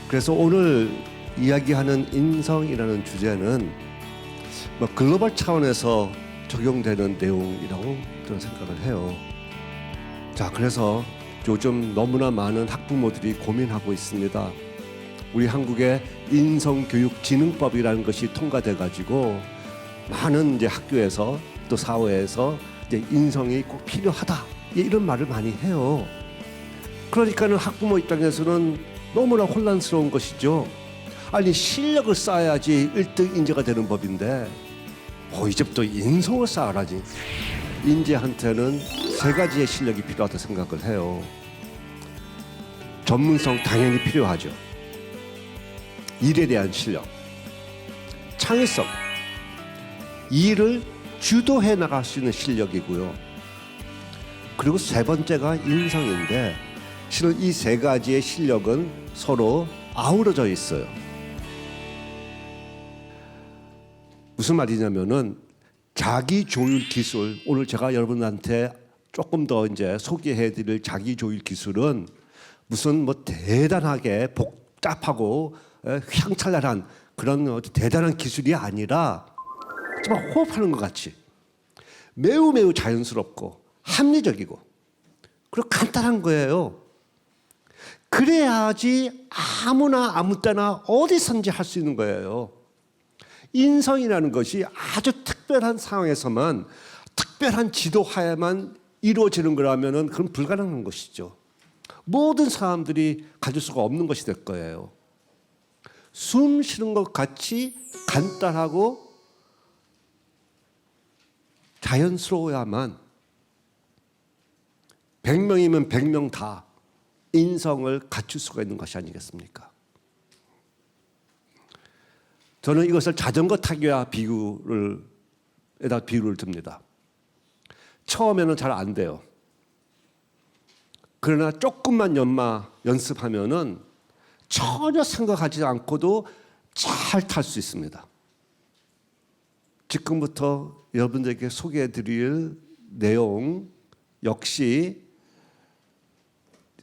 그래서 오늘 이야기하는 인성이라는 주제는 글로벌 차원에서 적용되는 내용이라고 저는 생각을 해요. 자, 그래서 요즘 너무나 많은 학부모들이 고민하고 있습니다. 우리 한국의 인성교육진흥법이라는 것이 통과돼 가지고 많은 이제 학교에서 또 사회에서 이제 인성이 꼭 필요하다 이런 말을 많이 해요. 그러니까는 학부모 입장에서는 너무나 혼란스러운 것이죠. 아니, 실력을 쌓아야지 1등 인재가 되는 법인데 이제부터 인성을 쌓아라지. 인재한테는 3가지의 실력이 필요하다고 생각을 해요. 전문성 당연히 필요하죠. 일에 대한 실력, 창의성, 일을 주도해 나갈 수 있는 실력이고요. 그리고 3번째가 인성인데 실은 이 3가지의 실력은 서로 아우러져 있어요. 무슨 말이냐면은 자기 조율 기술, 오늘 제가 여러분한테 조금 더 이제 소개해 드릴 자기 조율 기술은 무슨 대단하게 복잡하고 휘황찬란한 그런 대단한 기술이 아니라 정말 호흡하는 것 같이 매우 자연스럽고 합리적이고 그리고 간단한 거예요. 그래야지 아무나 아무 때나 어디선지 할 수 있는 거예요. 인성이라는 것이 아주 특별한 상황에서만 특별한 지도하에만 이루어지는 거라면 그건 불가능한 것이죠. 모든 사람들이 가질 수가 없는 것이 될 거예요. 숨 쉬는 것 같이 간단하고 자연스러워야만 100명이면 100명 다 인성을 갖출 수가 있는 것이 아니겠습니까? 저는 이것을 자전거 타기와 비유를 듭니다. 처음에는 잘 안 돼요. 그러나 조금만 연습하면은 전혀 생각하지 않고도 잘 탈 수 있습니다. 지금부터 여러분들에게 소개해 드릴 내용 역시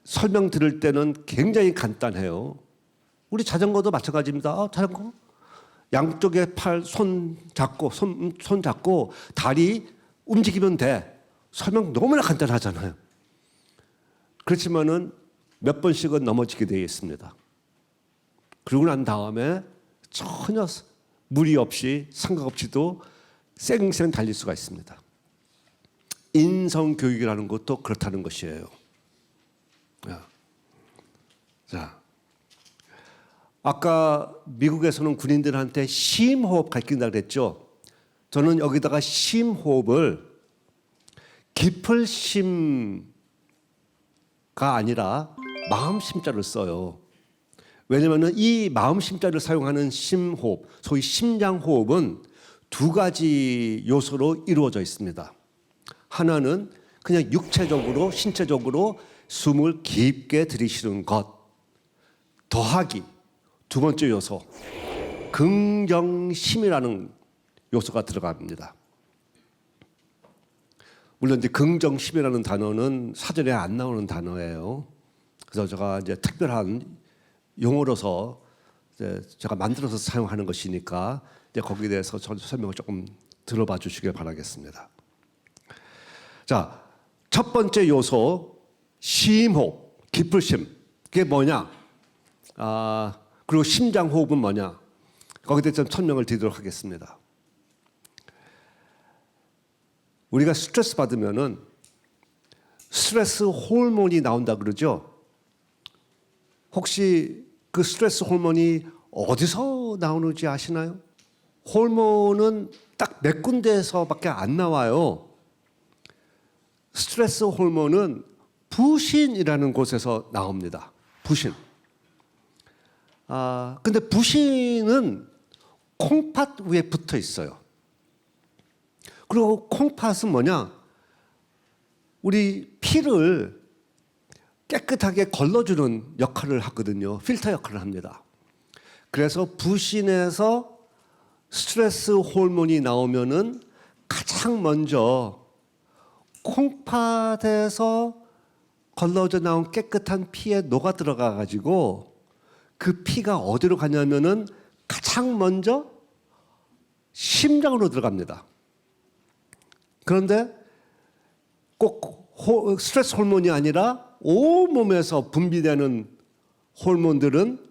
설명 들을 때는 굉장히 간단해요. 우리 자전거도 마찬가지입니다. 자전거 양쪽에 손 잡고 다리 움직이면 돼. 설명 너무나 간단하잖아요. 그렇지만은 몇 번씩은 넘어지게 되어 있습니다. 그러고 난 다음에 전혀 무리 없이 생각 없이도 쌩쌩 달릴 수가 있습니다. 인성 교육이라는 것도 그렇다는 것이에요. 자, 아까 미국에서는 군인들한테 심호흡 가르친다 그랬죠. 저는 여기다가 심호흡을 깊을 심가 아니라 마음 심자를 써요. 왜냐하면 이 마음 심자를 사용하는 심호흡, 소위 심장호흡은 2가지 요소로 이루어져 있습니다. 하나는 그냥 육체적으로 신체적으로 숨을 깊게 들이쉬는 것 더하기 2번째 요소 긍정심이라는 요소가 들어갑니다. 물론 이제 긍정심이라는 단어는 사전에 안 나오는 단어예요. 그래서 제가 이제 특별한 용어로서 이제 제가 만들어서 사용하는 것이니까 이제 거기에 대해서 설명을 조금 들어봐 주시길 바라겠습니다. 자, 첫 번째 요소 심호흡, 깊을 심. 그게 뭐냐? 그리고 심장호흡은 뭐냐? 거기에 대해서 설명을 드리도록 하겠습니다. 우리가 스트레스 받으면은 스트레스 호르몬이 나온다 그러죠? 혹시 그 스트레스 호르몬이 어디서 나오는지 아시나요? 호르몬은 딱 몇 군데에서밖에 안 나와요. 스트레스 호르몬은 부신이라는 곳에서 나옵니다. 부신. 근데 부신은 콩팥 위에 붙어 있어요. 그리고 콩팥은 뭐냐? 우리 피를 깨끗하게 걸러주는 역할을 하거든요. 필터 역할을 합니다. 그래서 부신에서 스트레스 호르몬이 나오면은 가장 먼저 콩팥에서 걸러져 나온 깨끗한 피에 녹아 들어가 가지고 그 피가 어디로 가냐면은 가장 먼저 심장으로 들어갑니다. 그런데 꼭 스트레스 호르몬이 아니라 온몸에서 분비되는 호르몬들은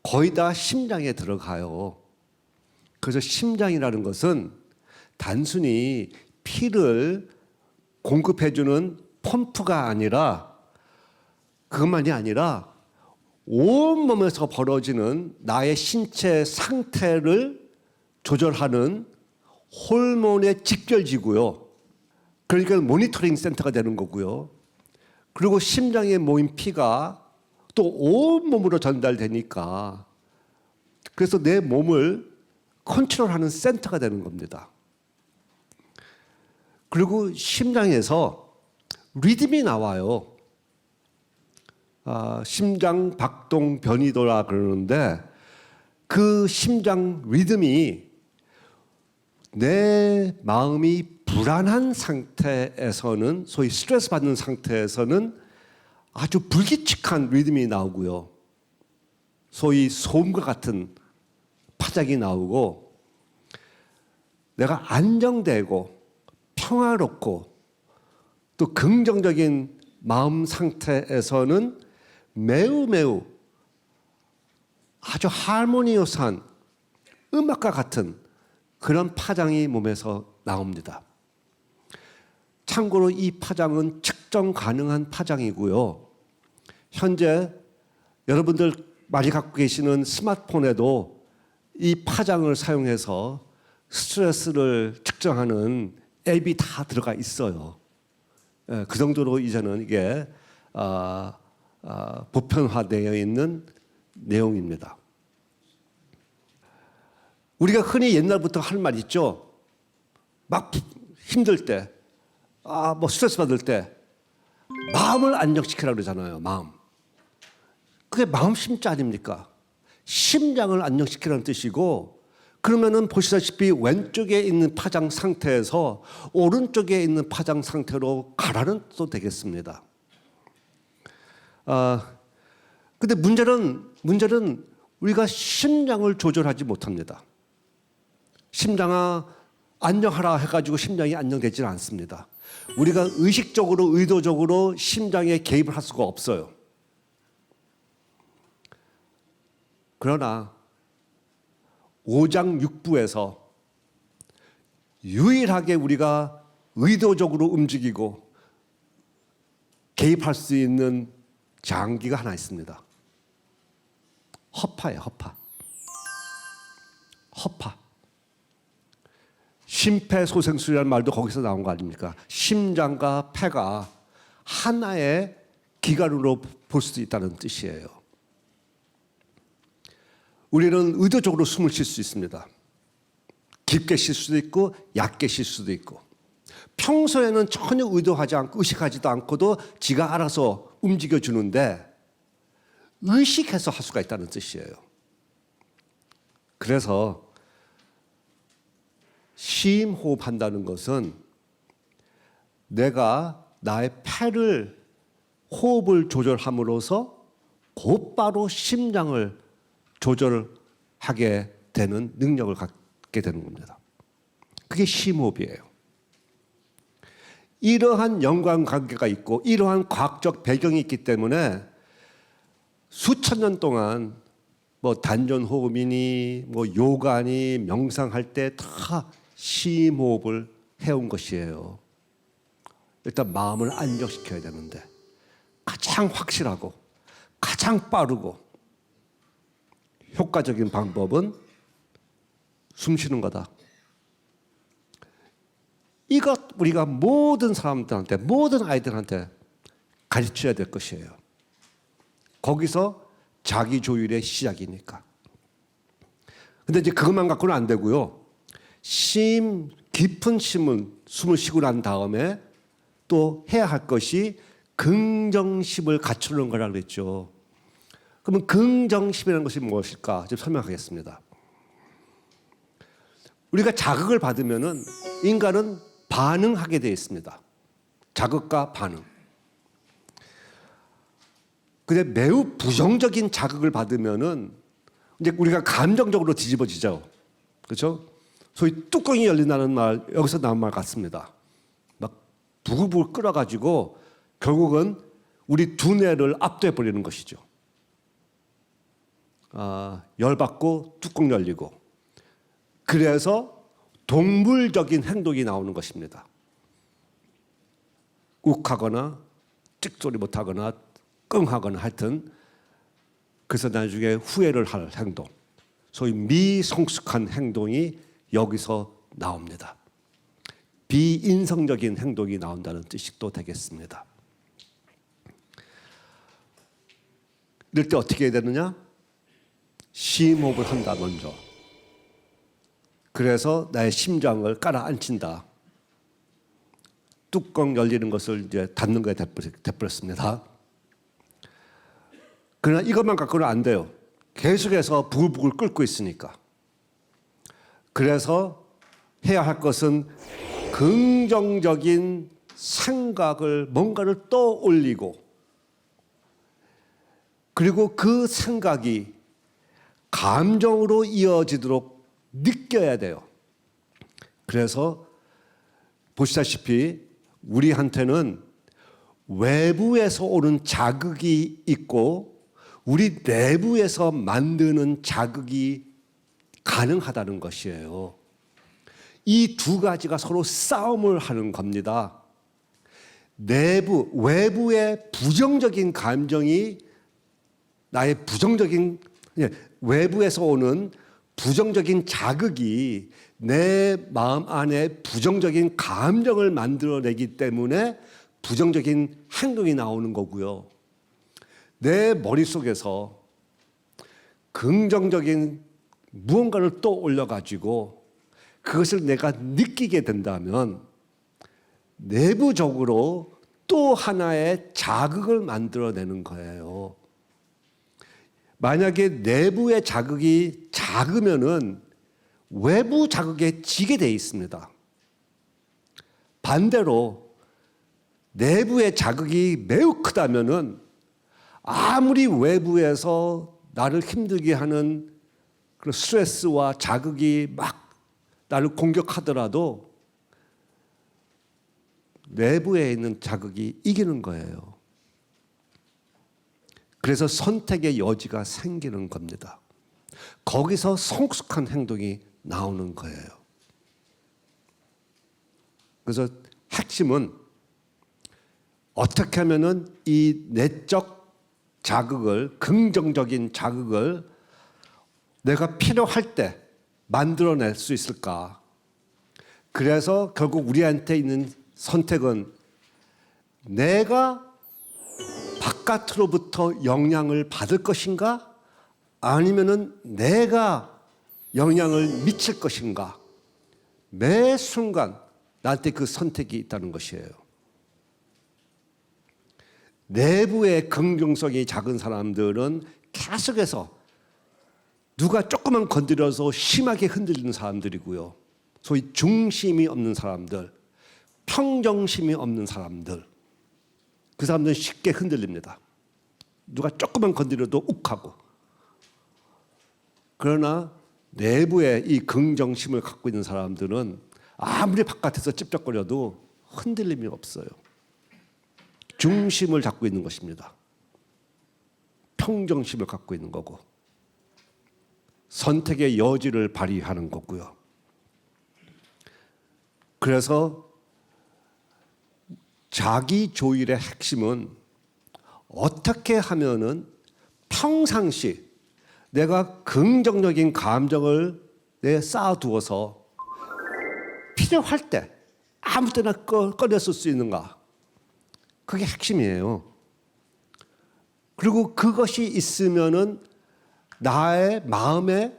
거의 다 심장에 들어가요. 그래서 심장이라는 것은 단순히 피를 공급해주는 펌프가 아니라 그것만이 아니라 온몸에서 벌어지는 나의 신체 상태를 조절하는 호르몬의 직결지고요. 그러니까 모니터링 센터가 되는 거고요. 그리고 심장에 모인 피가 또 온몸으로 전달되니까 그래서 내 몸을 컨트롤하는 센터가 되는 겁니다. 그리고 심장에서 리듬이 나와요. 심장 박동 변이도라 그러는데 그 심장 리듬이 내 마음이 불안한 상태에서는 소위 스트레스 받는 상태에서는 아주 불규칙한 리듬이 나오고요. 소위 소음과 같은 파장이 나오고 내가 안정되고 평화롭고 또 긍정적인 마음 상태에서는 매우 아주 하모니어스한 음악과 같은 그런 파장이 몸에서 나옵니다. 참고로 이 파장은 측정 가능한 파장이고요. 현재 여러분들 많이 갖고 계시는 스마트폰에도 이 파장을 사용해서 스트레스를 측정하는 앱이 다 들어가 있어요. 그 정도로 이제는 이게 보편화되어 있는 내용입니다. 우리가 흔히 옛날부터 하는 말 있죠. 막 힘들 때, 뭐 스트레스 받을 때 마음을 안정시키라고 그러잖아요. 마음. 그게 마음 심자 아닙니까? 심장을 안정시키라는 뜻이고 그러면은 보시다시피 왼쪽에 있는 파장 상태에서 오른쪽에 있는 파장 상태로 가라는 뜻도 되겠습니다. 근데 문제는 우리가 심장을 조절하지 못합니다. 심장아 안정하라 해가지고 심장이 안정되지는 않습니다. 우리가 의식적으로 의도적으로 심장에 개입을 할 수가 없어요. 그러나 오장육부에서 유일하게 우리가 의도적으로 움직이고 개입할 수 있는 장기가 하나 있습니다. 허파예요, 허파. 허파. 심폐소생술이라는 말도 거기서 나온 거 아닙니까? 심장과 폐가 하나의 기관으로 볼 수도 있다는 뜻이에요. 우리는 의도적으로 숨을 쉴 수 있습니다. 깊게 쉴 수도 있고 얕게 쉴 수도 있고 평소에는 전혀 의도하지 않고 의식하지도 않고도 지가 알아서 움직여주는데 의식해서 할 수가 있다는 뜻이에요. 그래서 심호흡한다는 것은 내가 나의 폐를 호흡을 조절함으로써 곧바로 심장을 조절하게 되는 능력을 갖게 되는 겁니다. 그게 심호흡이에요. 이러한 연관관계가 있고 이러한 과학적 배경이 있기 때문에 수천 년 동안 뭐 단전호흡이니 뭐 요가니 명상할 때 다 심호흡을 해온 것이에요. 일단 마음을 안정시켜야 되는데 가장 확실하고 가장 빠르고 효과적인 방법은 숨 쉬는 거다. 이것 우리가 모든 사람들한테, 모든 아이들한테 가르쳐야 될 것이에요. 거기서 자기 조율의 시작이니까. 근데 이제 그것만 갖고는 안 되고요. 깊은 숨을 쉬고 난 다음에 또 해야 할 것이 긍정심을 갖추는 거라 그랬죠. 그러면 긍정심이라는 것이 무엇일까? 좀 설명하겠습니다. 우리가 자극을 받으면은 인간은 반응하게 되어 있습니다. 자극과 반응. 근데 매우 부정적인 자극을 받으면은 이제 우리가 감정적으로 뒤집어지죠. 그렇죠? 소위 뚜껑이 열린다는 말, 여기서 나온 말 같습니다. 막 부글부글 끓어가지고 결국은 우리 두뇌를 압도해 버리는 것이죠. 열받고 뚜껑 열리고. 그래서 동물적인 행동이 나오는 것입니다. 욱하거나 찍소리 못하거나 끙하거나 하여튼 그래서 나중에 후회를 할 행동, 소위 미성숙한 행동이 여기서 나옵니다. 비인성적인 행동이 나온다는 뜻이 또 되겠습니다. 이럴 때 어떻게 해야 되느냐? 심호흡을 한다 먼저. 그래서 나의 심장을 깔아앉힌다. 뚜껑 열리는 것을 이제 닫는 거에 돼버렸습니다. 그러나 이것만 갖고는 안 돼요. 계속해서 부글부글 끓고 있으니까. 그래서 해야 할 것은 긍정적인 생각을 뭔가를 떠올리고 그리고 그 생각이 감정으로 이어지도록 느껴야 돼요. 그래서 보시다시피 우리한테는 외부에서 오는 자극이 있고 우리 내부에서 만드는 자극이 가능하다는 것이에요. 이 두 가지가 서로 싸움을 하는 겁니다. 외부의 부정적인 감정이 나의 외부에서 오는 부정적인 자극이 내 마음 안에 부정적인 감정을 만들어내기 때문에 부정적인 행동이 나오는 거고요. 내 머릿속에서 긍정적인 무언가를 떠올려 가지고 그것을 내가 느끼게 된다면 내부적으로 또 하나의 자극을 만들어내는 거예요. 만약에 내부의 자극이 작으면은 외부 자극에 지게 돼 있습니다. 반대로 내부의 자극이 매우 크다면은 아무리 외부에서 나를 힘들게 하는 그런 스트레스와 자극이 막 나를 공격하더라도 내부에 있는 자극이 이기는 거예요. 그래서 선택의 여지가 생기는 겁니다. 거기서 성숙한 행동이 나오는 거예요. 그래서 핵심은 어떻게 하면은 이 내적 자극을, 긍정적인 자극을 내가 필요할 때 만들어낼 수 있을까? 그래서 결국 우리한테 있는 선택은 내가 바깥으로부터 영향을 받을 것인가? 아니면은 내가 영향을 미칠 것인가? 매 순간 나한테 그 선택이 있다는 것이에요. 내부의 긍정성이 작은 사람들은 계속해서 누가 조금만 건드려서 심하게 흔들리는 사람들이고요. 소위 중심이 없는 사람들, 평정심이 없는 사람들, 그 사람들은 쉽게 흔들립니다. 누가 조금만 건드려도 욱하고. 그러나 내부에 이 긍정심을 갖고 있는 사람들은 아무리 바깥에서 찝쩍거려도 흔들림이 없어요. 중심을 잡고 있는 것입니다. 평정심을 갖고 있는 거고 선택의 여지를 발휘하는 거고요. 그래서 자기 조율의 핵심은 어떻게 하면은 평상시 내가 긍정적인 감정을 내 쌓아두어서 필요할 때 아무 때나 꺼내 쓸 수 있는가? 그게 핵심이에요. 그리고 그것이 있으면은 나의 마음에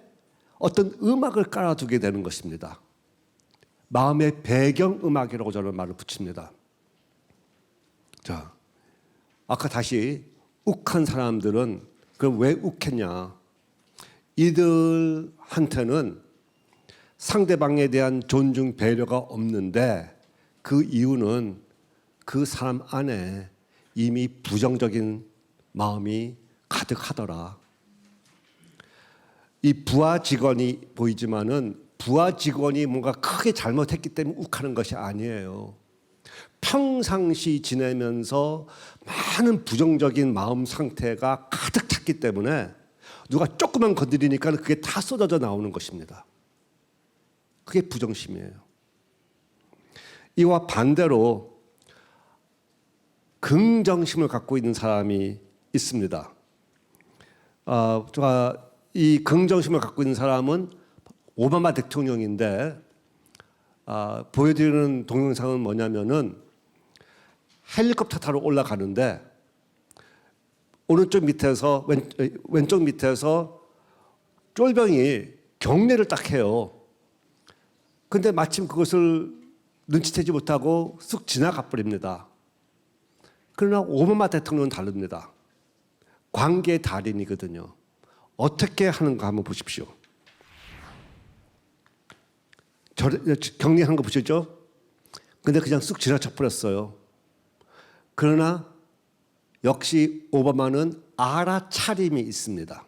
어떤 음악을 깔아두게 되는 것입니다. 마음의 배경 음악이라고 저는 말을 붙입니다. 자, 아까 다시 욱한 사람들은 그럼 왜 욱했냐? 이들한테는 상대방에 대한 존중, 배려가 없는데 그 이유는 그 사람 안에 이미 부정적인 마음이 가득하더라. 이 부하 직원이 보이지만은 부하 직원이 뭔가 크게 잘못했기 때문에 욱하는 것이 아니에요. 평상시 지내면서 많은 부정적인 마음 상태가 가득 찼기 때문에 누가 조금만 건드리니까 그게 다 쏟아져 나오는 것입니다. 그게 부정심이에요. 이와 반대로 긍정심을 갖고 있는 사람이 있습니다. 제가 이 긍정심을 갖고 있는 사람은 오바마 대통령인데 보여드리는 동영상은 뭐냐면은 헬리콥터 타러 올라가는데 오른쪽 밑에서 왼쪽 밑에서 쫄병이 경례를 딱 해요. 근데 마침 그것을 눈치채지 못하고 쑥 지나가 버립니다. 그러나 오바마 대통령은 다릅니다. 관계의 달인이거든요. 어떻게 하는가 한번 보십시오. 격리하는 거 보시죠? 근데 그냥 쑥 지나쳐 버렸어요. 그러나 역시 오바마는 알아차림이 있습니다.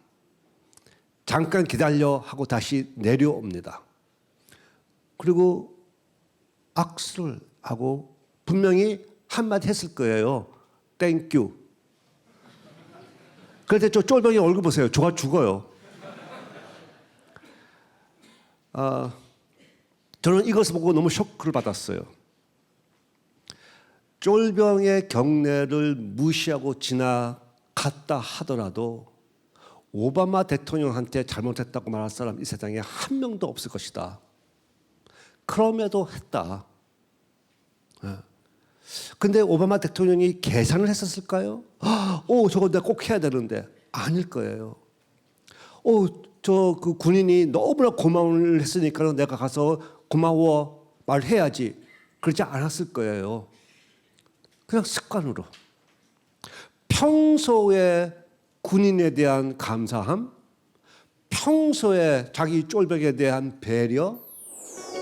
잠깐 기다려 하고 다시 내려옵니다. 그리고 악수를 하고 분명히 한마디 했을 거예요. 땡큐. 그런데 저 쫄병이 얼굴 보세요. 좋아 죽어요. 저는 이것을 보고 너무 쇼크를 받았어요. 쫄병의 경례를 무시하고 지나갔다 하더라도 오바마 대통령한테 잘못했다고 말할 사람 이 세상에 한 명도 없을 것이다. 그럼에도 했다. 근데 오바마 대통령이 계산을 했었을까요? 저거 내가 꼭 해야 되는데 아닐 거예요. 저 그 군인이 너무나 고마움을 했으니까 내가 가서 고마워 말해야지. 그러지 않았을 거예요. 그냥 습관으로. 평소에 군인에 대한 감사함, 평소에 자기 쫄병에 대한 배려,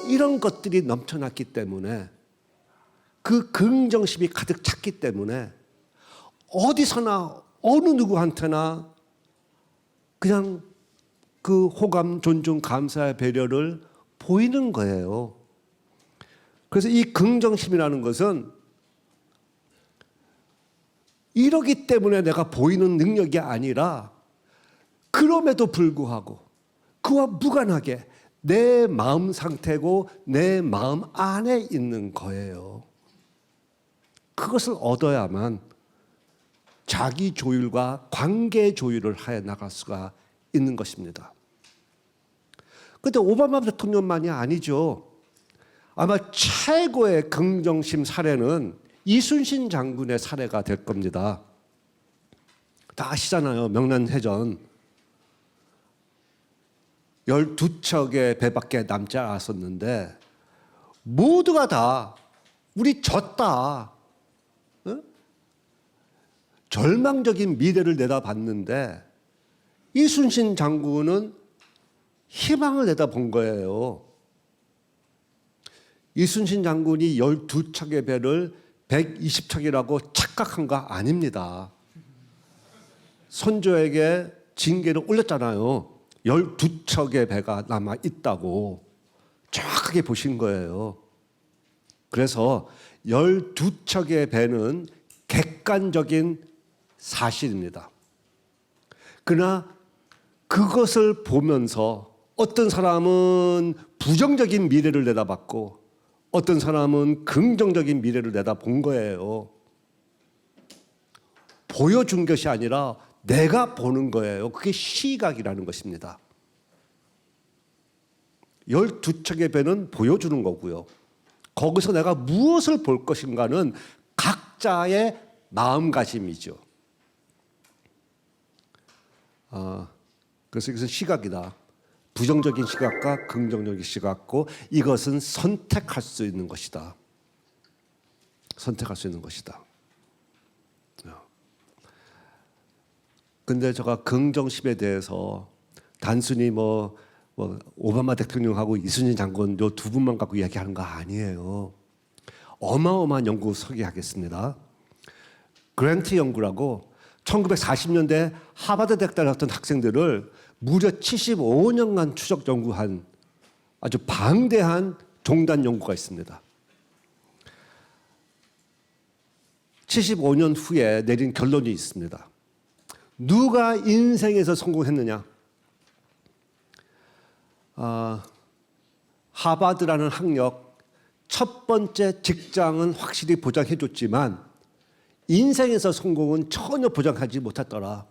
이런 것들이 넘쳐났기 때문에 그 긍정심이 가득 찼기 때문에 어디서나 어느 누구한테나 그냥 그 호감, 존중, 감사의 배려를 보이는 거예요. 그래서 이 긍정심이라는 것은 이러기 때문에 내가 보이는 능력이 아니라 그럼에도 불구하고 그와 무관하게 내 마음 상태고 내 마음 안에 있는 거예요. 그것을 얻어야만 자기 조율과 관계 조율을 해 나갈 수가 있는 것입니다. 그런데 오바마 대통령만이 아니죠. 아마 최고의 긍정심 사례는 이순신 장군의 사례가 될 겁니다. 다 아시잖아요. 명란해전 12척의 배밖에 남지 않았었는데 모두가 다 우리 졌다. 절망적인 미래를 내다봤는데 이순신 장군은 희망을 내다본 거예요. 이순신 장군이 12척의 배를 120척이라고 착각한 거 아닙니다. 선조에게 징계를 올렸잖아요. 12척의 배가 남아 있다고 정확하게 보신 거예요. 그래서 12척의 배는 객관적인 사실입니다. 그러나 그것을 보면서 어떤 사람은 부정적인 미래를 내다봤고 어떤 사람은 긍정적인 미래를 내다본 거예요. 보여준 것이 아니라 내가 보는 거예요. 그게 시각이라는 것입니다. 12척의 배는 보여주는 거고요. 거기서 내가 무엇을 볼 것인가는 각자의 마음가짐이죠. 그래서 이것은 시각이다. 부정적인 시각과 긍정적인 시각고 이것은 선택할 수 있는 것이다. 선택할 수 있는 것이다. 근데 제가 긍정심에 대해서 단순히 오바마 대통령하고 이순신 장군 요 두 분만 갖고 이야기하는 거 아니에요. 어마어마한 연구 소개하겠습니다. 그랜트 연구라고 1940년대 하버드 대학에 다녔던 학생들을 무려 75년간 추적 연구한 아주 방대한 종단 연구가 있습니다. 75년 후에 내린 결론이 있습니다. 누가 인생에서 성공했느냐? 하버드라는 학력 첫 번째 직장은 확실히 보장해줬지만 인생에서 성공은 전혀 보장하지 못했더라.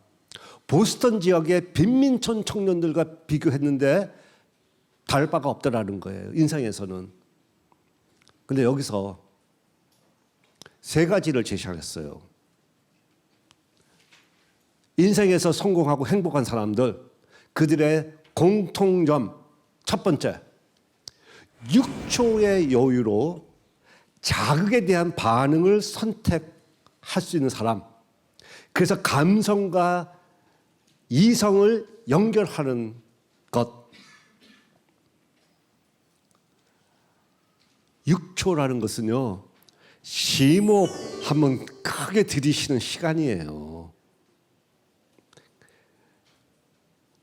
보스턴 지역의 빈민촌 청년들과 비교했는데 다를 바가 없더라는 거예요. 인생에서는. 근데 여기서 세 가지를 제시했어요. 인생에서 성공하고 행복한 사람들, 그들의 공통점 첫 번째, 6초의 여유로 자극에 대한 반응을 선택할 수 있는 사람. 그래서 감성과 이성을 연결하는 것. 6초라는 것은요, 심호흡 한번 크게 들이쉬는 시간이에요.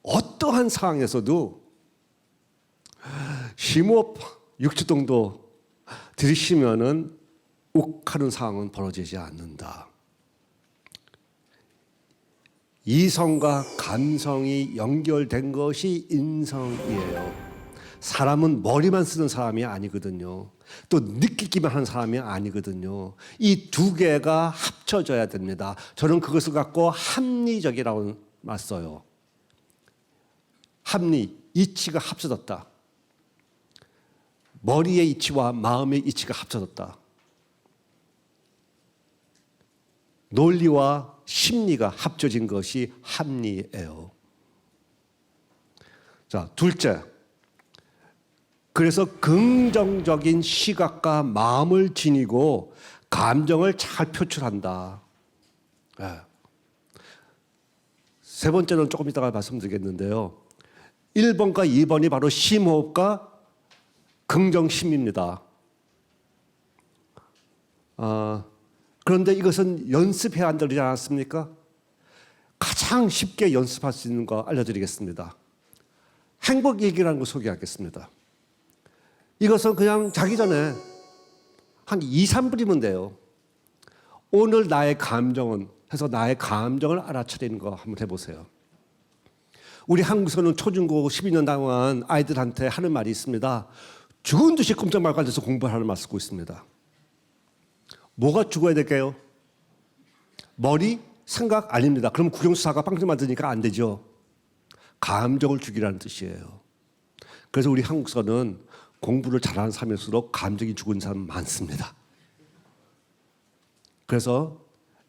어떠한 상황에서도 심호흡 6초 정도 들이쉬면은 욱하는 상황은 벌어지지 않는다. 이성과 감성이 연결된 것이 인성이에요. 사람은 머리만 쓰는 사람이 아니거든요. 또 느끼기만 하는 사람이 아니거든요. 이 두 개가 합쳐져야 됩니다. 저는 그것을 갖고 합리적이라고 맞서요. 합리, 이치가 합쳐졌다. 머리의 이치와 마음의 이치가 합쳐졌다. 논리와 심리가 합쳐진 것이 합리예요. 자, 둘째. 그래서 긍정적인 시각과 마음을 지니고 감정을 잘 표출한다. 네. 세 번째는 조금 이따가 말씀드리겠는데요. 1번과 2번이 바로 심호흡과 긍정심입니다. 그런데 이것은 연습해야 한다지 않았습니까? 가장 쉽게 연습할 수 있는 거 알려드리겠습니다. 행복일기라는 거 소개하겠습니다. 이것은 그냥 자기 전에 한 2, 3분이면 돼요. 오늘 나의 감정은 해서 나의 감정을 알아차리는 거 한번 해보세요. 우리 한국에서는 초중고 12년 동안 아이들한테 하는 말이 있습니다. 죽은 듯이 꼼짝 말고 앉아서 공부를 하는 말 쓰고 있습니다. 뭐가 죽어야 될까요? 머리? 생각? 아닙니다. 그럼 국영수사가 빵점 맞으니까 안 되죠. 감정을 죽이라는 뜻이에요. 그래서 우리 한국에서는 공부를 잘하는 사람일수록 감정이 죽은 사람 많습니다. 그래서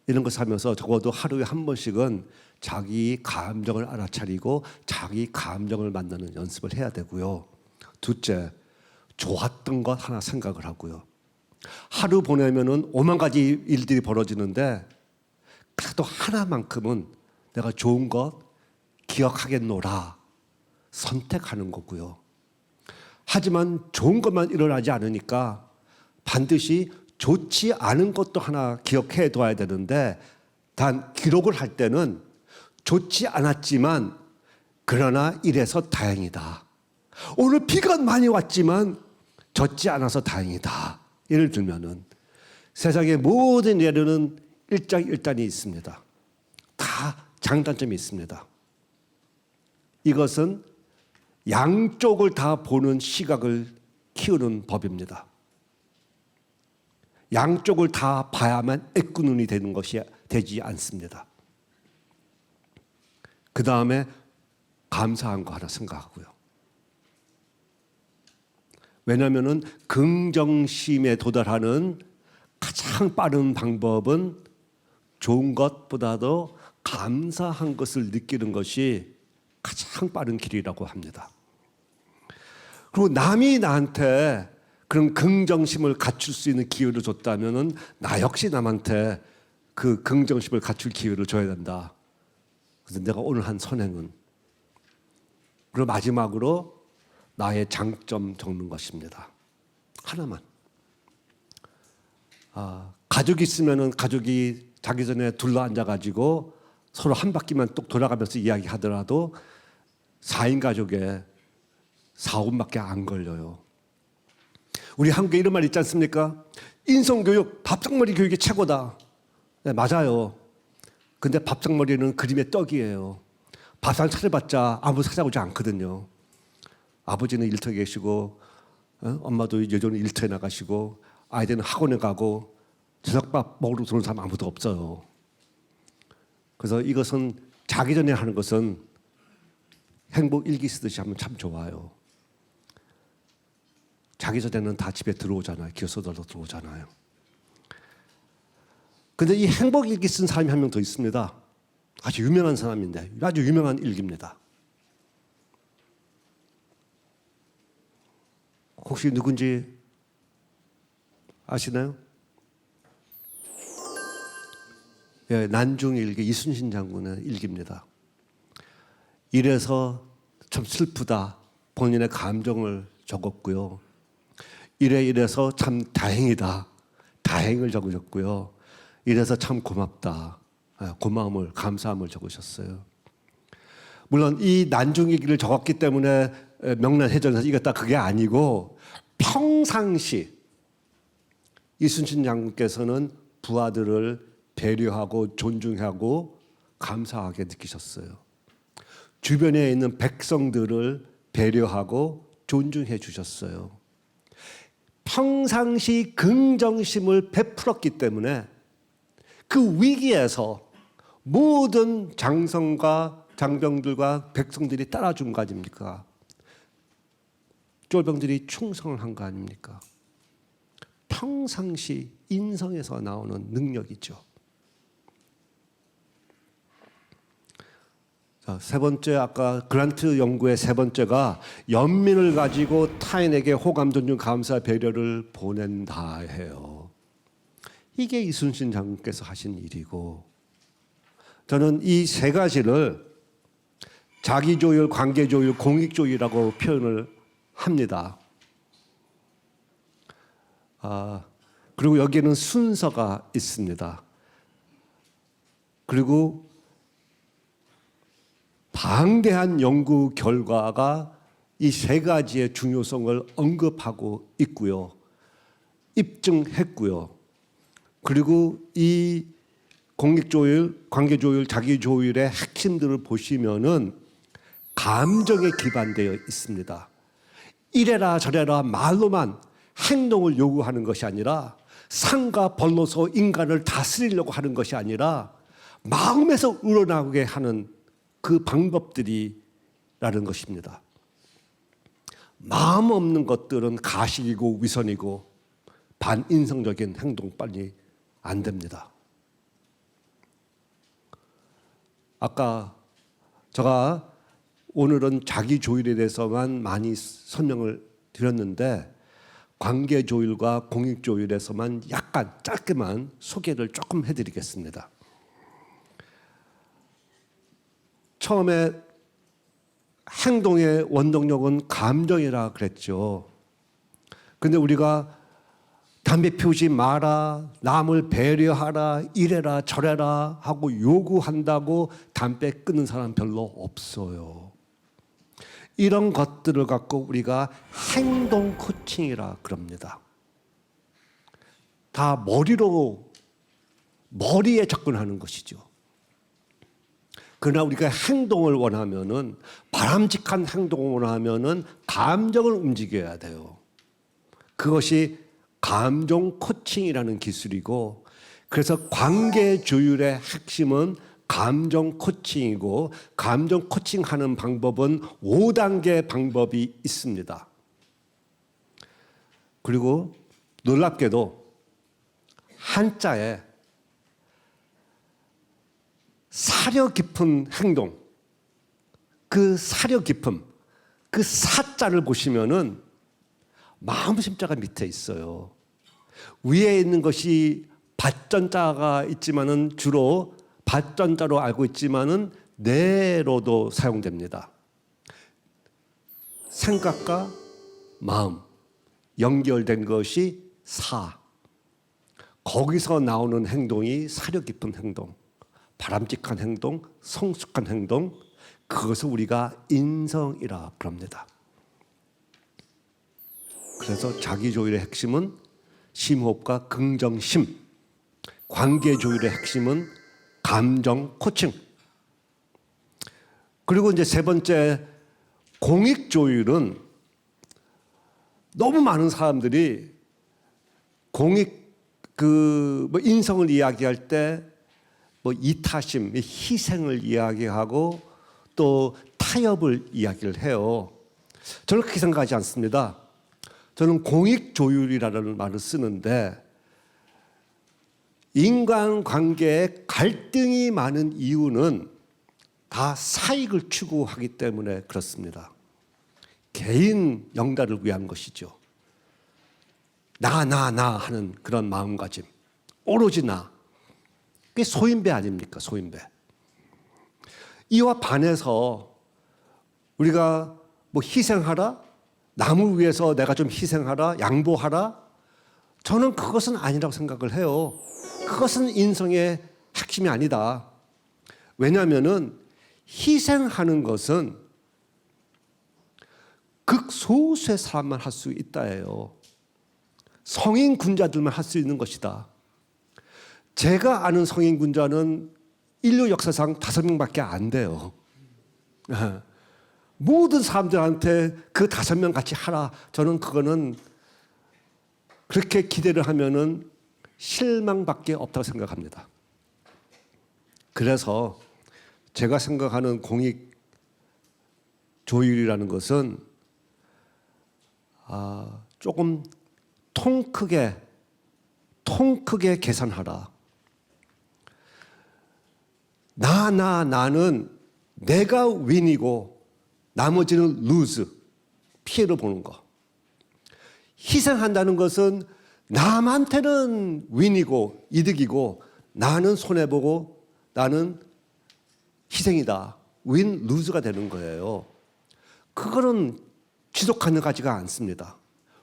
이런 것을 하면서 적어도 하루에 한 번씩은 자기 감정을 알아차리고 자기 감정을 만나는 연습을 해야 되고요. 둘째, 좋았던 것 하나 생각을 하고요. 하루 보내면은 5만 가지 일들이 벌어지는데 그래도 하나만큼은 내가 좋은 것 기억하겠노라 선택하는 거고요. 하지만 좋은 것만 일어나지 않으니까 반드시 좋지 않은 것도 하나 기억해 둬야 되는데 단 기록을 할 때는 좋지 않았지만 그러나 이래서 다행이다. 오늘 비가 많이 왔지만 젖지 않아서 다행이다. 예를 들면은 세상의 모든 예로는 일장일단이 있습니다. 다 장단점이 있습니다. 이것은 양쪽을 다 보는 시각을 키우는 법입니다. 양쪽을 다 봐야만 애꾸눈이 되는 것이 되지 않습니다. 그 다음에 감사한 거 하나 생각하고요. 왜냐하면 긍정심에 도달하는 가장 빠른 방법은 좋은 것보다도 감사한 것을 느끼는 것이 가장 빠른 길이라고 합니다. 그리고 남이 나한테 그런 긍정심을 갖출 수 있는 기회를 줬다면 나 역시 남한테 그 긍정심을 갖출 기회를 줘야 된다. 그래서 내가 오늘 한 선행은, 그리고 마지막으로 나의 장점 적는 것입니다. 하나만. 가족이 있으면 가족이 자기 전에 둘러 앉아가지고 서로 한 바퀴만 뚝 돌아가면서 이야기하더라도 4인 가족에 4분밖에 안 걸려요. 우리 한국에 이런 말 있지 않습니까? 인성교육, 밥상머리 교육이 최고다. 네, 맞아요. 근데 밥상머리는 그림의 떡이에요. 밥상 차려봤자 아무 찾아오지 않거든요. 아버지는 일터에 계시고 엄마도 여전히 일터에 나가시고 아이들은 학원에 가고 저녁밥 먹으러 들어오는 사람 아무도 없어요. 그래서 이것은 자기 전에 하는 것은 행복 일기 쓰듯이 하면 참 좋아요. 자기 전에는 다 집에 들어오잖아요. 기어서들도 들어오잖아요. 근데 이 행복 일기 쓴 사람이 한 명 더 있습니다. 아주 유명한 사람인데 아주 유명한 일기입니다. 혹시 누군지 아시나요? 예, 난중일기 이순신 장군의 일기입니다. 이래서 참 슬프다. 본인의 감정을 적었고요. 이래서 참 다행이다. 다행을 적으셨고요. 이래서 참 고맙다. 고마움을, 감사함을 적으셨어요. 물론 이 난중일기를 적었기 때문에 명란해전에서 이겼다 그게 아니고 평상시 이순신 장군께서는 부하들을 배려하고 존중하고 감사하게 느끼셨어요. 주변에 있는 백성들을 배려하고 존중해 주셨어요. 평상시 긍정심을 베풀었기 때문에 그 위기에서 모든 장성과 장병들과 백성들이 따라준 거 아닙니까? 쫄병들이 충성을 한 거 아닙니까? 평상시 인성에서 나오는 능력이죠. 자, 세 번째, 아까 그란트 연구의 세 번째가 연민을 가지고 타인에게 호감, 존중, 감사, 배려를 보낸다 해요. 이게 이순신 장군께서 하신 일이고, 저는 이 세 가지를 자기조율, 관계조율, 공익조율이라고 표현을 합니다. 그리고 여기에는 순서가 있습니다. 그리고 방대한 연구 결과가 이 세 가지의 중요성을 언급하고 있고요. 입증했고요. 그리고 이 공익조율, 관계조율, 자기조율의 핵심들을 보시면은 감정에 기반되어 있습니다. 이래라 저래라 말로만 행동을 요구하는 것이 아니라 상과 벌로서 인간을 다스리려고 하는 것이 아니라 마음에서 우러나오게 하는 그 방법들이라는 것입니다. 마음 없는 것들은 가식이고 위선이고 반인성적인 행동빨리 안 됩니다. 아까 제가 오늘은 자기조율에 대해서만 많이 설명을 드렸는데 관계조율과 공익조율에서만 약간 짧게만 소개를 조금 해드리겠습니다. 처음에 행동의 원동력은 감정이라 그랬죠. 근데 우리가 담배 피우지 마라, 남을 배려하라, 이래라 저래라 하고 요구한다고 담배 끊는 사람 별로 없어요. 이런 것들을 갖고 우리가 행동 코칭이라 그럽니다. 다 머리에 접근하는 것이죠. 그러나 우리가 행동을 원하면은, 바람직한 행동을 원하면은 감정을 움직여야 돼요. 그것이 감정 코칭이라는 기술이고, 그래서 관계 조율의 핵심은 감정 코칭이고, 감정 코칭하는 방법은 5단계 방법이 있습니다. 그리고 놀랍게도 한자에 사려 깊은 행동, 그 사려 깊음, 그 사자를 보시면은 마음 심자가 밑에 있어요. 위에 있는 것이 밭전자가 있지만은 주로 밭전자로 알고 있지만은 내로도 사용됩니다. 생각과 마음 연결된 것이 사. 거기서 나오는 행동이 사려 깊은 행동, 바람직한 행동, 성숙한 행동, 그것을 우리가 인성이라 부릅니다. 그래서 자기조율의 핵심은 심호흡과 긍정심, 관계조율의 핵심은 감정 코칭. 그리고 이제 세 번째, 공익조율은 너무 많은 사람들이 인성을 이야기할 때 이타심, 희생을 이야기하고 또 타협을 이야기를 해요. 저는 그렇게 생각하지 않습니다. 저는 공익조율이라는 말을 쓰는데, 인간관계에 갈등이 많은 이유는 다 사익을 추구하기 때문에 그렇습니다. 개인 영달을 위한 것이죠. 나 하는 그런 마음가짐, 오로지 나. 그게 소인배 아닙니까? 소인배. 이와 반해서 우리가 희생하라, 남을 위해서 내가 좀 희생하라, 양보하라, 저는 그것은 아니라고 생각을 해요. 그것은 인성의 핵심이 아니다. 왜냐하면은 희생하는 것은 극소수의 사람만 할 수 있다예요. 성인 군자들만 할 수 있는 것이다. 제가 아는 성인 군자는 인류 역사상 5명밖에 안 돼요. 모든 사람들한테 그 5명 같이 하라. 저는 그거는 그렇게 기대를 하면은 실망밖에 없다고 생각합니다. 그래서 제가 생각하는 공익 조율이라는 것은 조금 통 크게 계산하라. 나는 내가 윈이고 나머지는 루즈, 피해를 보는 거. 희생한다는 것은 남한테는 윈이고 이득이고 나는 손해보고 나는 희생이다. 윈, 루즈가 되는 거예요. 그거는 지속 가능하지가 않습니다.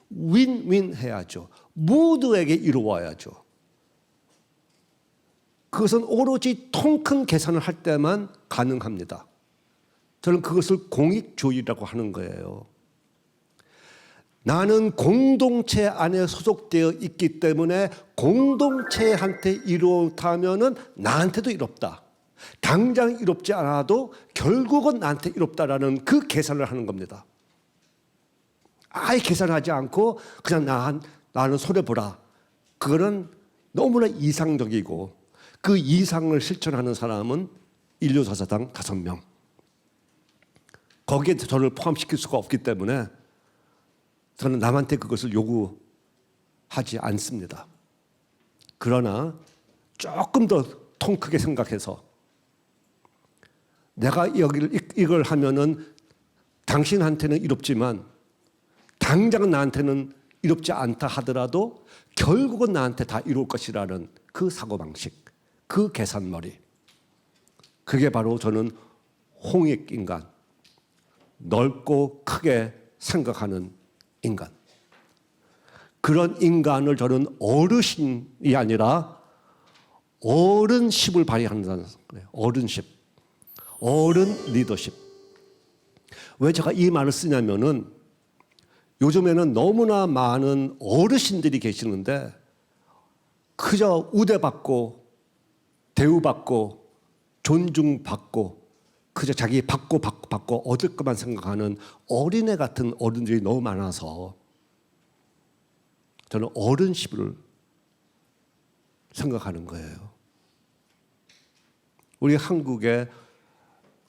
윈윈 해야죠. 모두에게 이루어야죠. 그것은 오로지 통 큰 계산을 할 때만 가능합니다. 저는 그것을 공익조율이라고 하는 거예요. 나는 공동체 안에 소속되어 있기 때문에 공동체한테 이롭다면은 나한테도 이롭다. 당장 이롭지 않아도 결국은 나한테 이롭다라는 그 계산을 하는 겁니다. 아예 계산하지 않고 그냥 나는 손해보라. 그거는 너무나 이상적이고 그 이상을 실천하는 사람은 인류 사사당 5명. 거기에 저를 포함시킬 수가 없기 때문에 저는 남한테 그것을 요구하지 않습니다. 그러나 조금 더 통 크게 생각해서 내가 이걸 하면은 당신한테는 이롭지만 당장은 나한테는 이롭지 않다 하더라도 결국은 나한테 다 이로울 것이라는 그 사고방식, 그 계산머리. 그게 바로 저는 홍익인간, 넓고 크게 생각하는 인간. 그런 인간을 저는 어르신이 아니라 어른십을 발휘한다는 거예요. 어른십. 어른 리더십. 왜 제가 이 말을 쓰냐면은 요즘에는 너무나 많은 어르신들이 계시는데 그저 우대받고 대우받고 존중받고 그저 자기 받고 얻을 것만 생각하는 어린애 같은 어른들이 너무 많아서 저는 어른십을 생각하는 거예요. 우리 한국에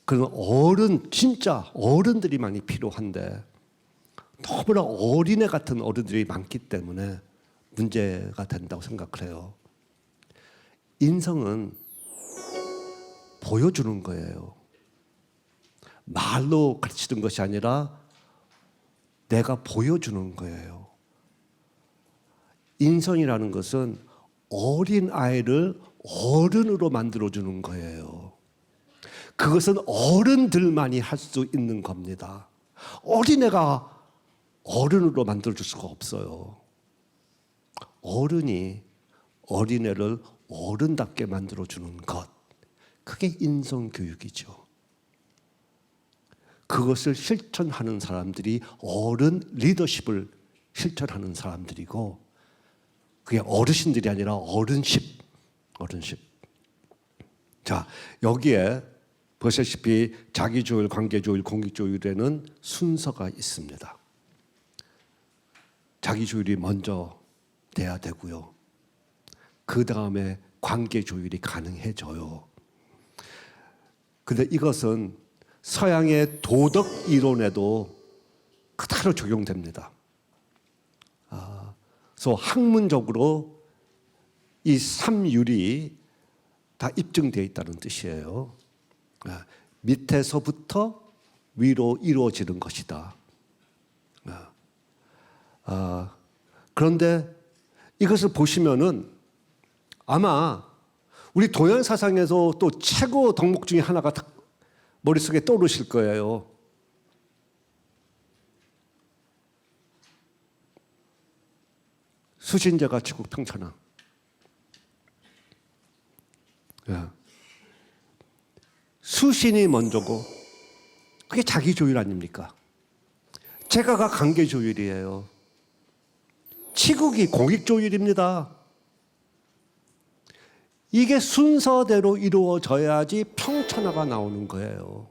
그런 진짜 어른들이 많이 필요한데 너무나 어린애 같은 어른들이 많기 때문에 문제가 된다고 생각을 해요. 인성은 보여주는 거예요. 말로 가르치는 것이 아니라 내가 보여주는 거예요. 인성이라는 것은 어린 아이를 어른으로 만들어주는 거예요. 그것은 어른들만이 할 수 있는 겁니다. 어린애가 어른으로 만들어줄 수가 없어요. 어른이 어린애를 어른답게 만들어주는 것, 그게 인성교육이죠. 그것을 실천하는 사람들이 어른 리더십을 실천하는 사람들이고, 그게 어르신들이 아니라 어른십. 자, 여기에 보시다시피 자기조율, 관계조율, 공익조율에는 순서가 있습니다. 자기조율이 먼저 돼야 되고요. 그 다음에 관계조율이 가능해져요. 근데 이것은 서양의 도덕 이론에도 그대로 적용됩니다. 그래서 학문적으로 이 3율이 다 입증되어 있다는 뜻이에요. 밑에서부터 위로 이루어지는 것이다. 그런데 이것을 보시면은 아마 우리 동양 사상에서 또 최고 덕목 중에 하나가 머릿속에 떠오르실 거예요. 수신제가 지국 평천하. 수신이 먼저고 그게 자기 조율 아닙니까? 제가가 관계 조율이에요. 치국이 공익 조율입니다. 이게 순서대로 이루어져야지 평천하가 나오는 거예요.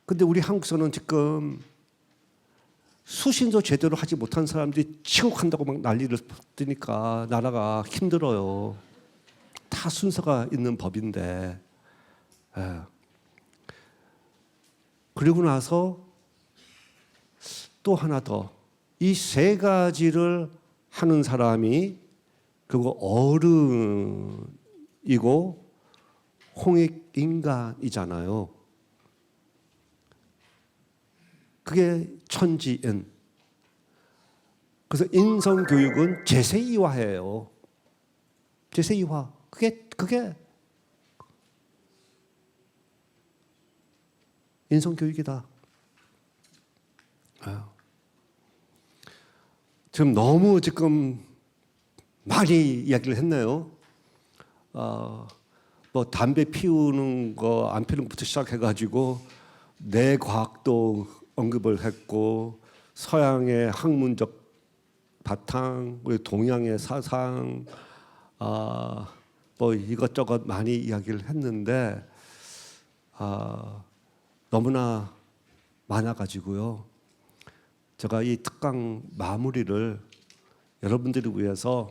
근데 우리 한국에서는 지금 수신도 제대로 하지 못한 사람들이 치국한다고 막 난리를 뜨니까 나라가 힘들어요. 다 순서가 있는 법인데. 그리고 나서 또 하나 더, 이 세 가지를 하는 사람이 그리고 어른이고 홍익 인간이잖아요. 그게 천지인. 그래서 인성교육은 제세이화예요. 제세이화. 그게 인성교육이다. 지금 너무 많이 이야기를 했네요. 뭐 담배 피우는 거 안 피우는 것부터 시작해가지고 내 과학도 언급을 했고, 서양의 학문적 바탕, 우리 동양의 사상, 뭐 이것저것 많이 이야기를 했는데 너무나 많아가지고요. 제가 이 특강 마무리를 여러분들을 위해서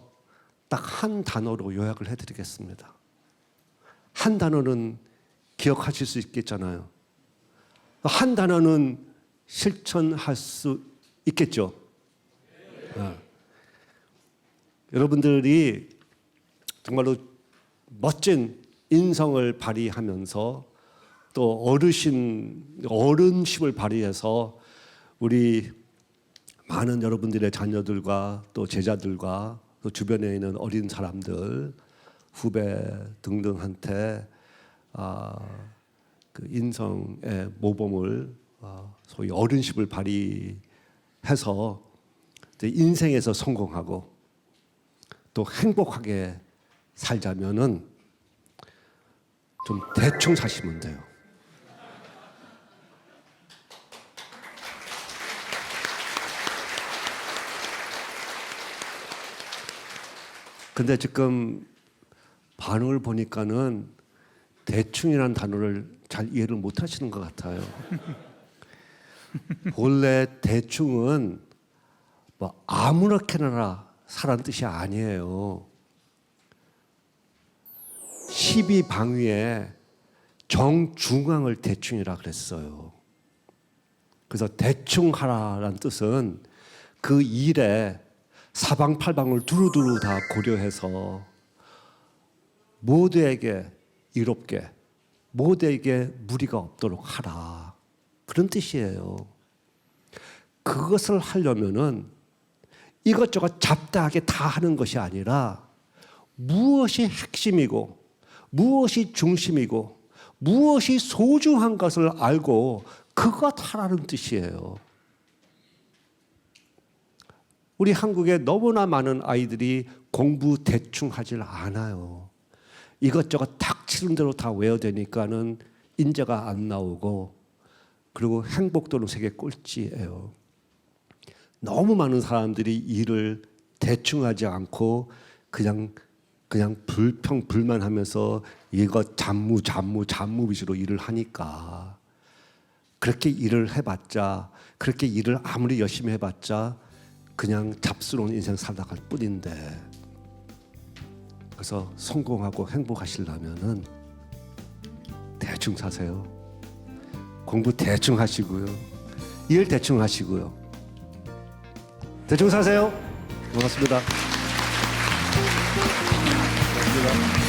딱 한 단어로 요약을 해드리겠습니다. 한 단어는 기억하실 수 있겠잖아요. 한 단어는 실천할 수 있겠죠. 여러분들이 정말로 멋진 인성을 발휘하면서 또 어른심을 발휘해서 우리 많은 여러분들의 자녀들과 또 제자들과 또 주변에 있는 어린 사람들, 후배 등등한테 그 인성의 모범을 소위 어른심을 발휘해서 인생에서 성공하고 또 행복하게 살자면은 좀 대충 사시면 돼요. 근데 지금 반응을 보니까는 대충이라는 단어를 잘 이해를 못 하시는 것 같아요. 본래 대충은 뭐 아무렇게나 사라는 뜻이 아니에요. 십이방위에 정중앙을 대충이라 그랬어요. 그래서 대충 하라라는 뜻은 그 일에 사방팔방을 두루두루 다 고려해서 모두에게 이롭게, 모두에게 무리가 없도록 하라, 그런 뜻이에요. 그것을 하려면은 이것저것 잡다하게 다 하는 것이 아니라 무엇이 핵심이고 무엇이 중심이고 무엇이 소중한 것을 알고 그것 하라는 뜻이에요. 우리 한국에 너무나 많은 아이들이 공부 대충 하질 않아요. 이것저것 닥치는 대로 다 외워대니까는 인재가 안 나오고, 그리고 행복도는 세계 꼴찌예요. 너무 많은 사람들이 일을 대충 하지 않고 그냥 불평불만하면서 이것 잡무 위주로 일을 하니까, 그렇게 일을 해봤자, 그렇게 일을 아무리 열심히 해봤자 그냥 잡스러운 인생 살아갈 뿐인데, 그래서 성공하고 행복하시려면은 대충 사세요. 공부 대충 하시고요. 일 대충 하시고요. 대충 사세요. 고맙습니다. 고맙습니다.